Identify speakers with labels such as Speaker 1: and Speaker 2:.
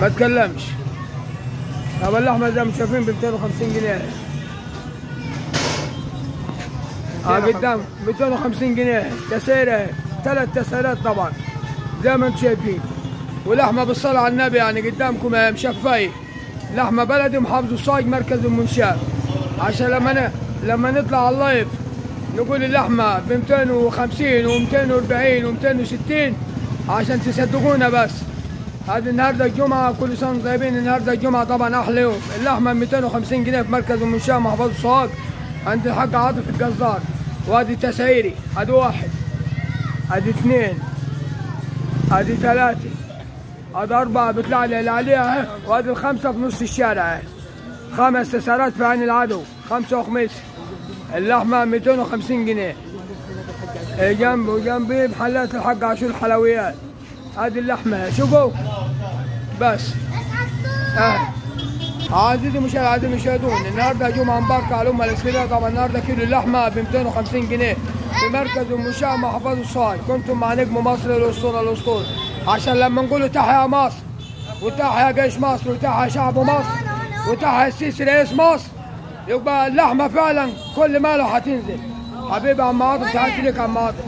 Speaker 1: ما تكلمش. طب اللحمه زي ما شايفين ب 250 جنيه. قدام 250 جنيه تسعيره، 3 تسعيرات طبعا زي ما انتم شايفين. ولحمه بالصلاه على النبي يعني قدامكم مشفيه، لحمه بلدي محافظ الصاج مركز المنشاه. عشان لما نطلع على اللايف نقول اللحمه ب 250 و240 و260 عشان تصدقونا بس. هذه النهارده الجمعه، كل سنه طيبين. النهارده الجمعه طبعا احلى يوم. اللحمه 250 جنيه في مركز المنشاه محافظ الصاج عند الحاج عاطف الجزار. وادي تسعيري، ادي 1، ادي 2، ادي 3، ادي 4 بيطلع لي اللي عليها اهي، وادي ال5 في نص الشارع اهي. 5 تسعيرات في عين العدو، 5 وخميس. اللحمه 250 جنيه. جنبي محلات الحاج عاشور الحلويات. ادي اللحمه شوفوا بس. عزيزي المشاهدون، النهارده جمعه مباركه على الامه الاسلاميه. طبعا النهارده كيلو اللحمه ب 250 جنيه في مركز المنشاه محافظ الصاج. كنتم مع نجم مصر الاسطوره عشان لما نقولوا تحيا مصر وتحيا جيش مصر وتحيا شعب مصر وتحيا السيسي رئيس مصر، يبقى اللحمه فعلا كل ماله هتنزل. حبيبي عم عاطف، تحياتي ليك يا عم عاطف.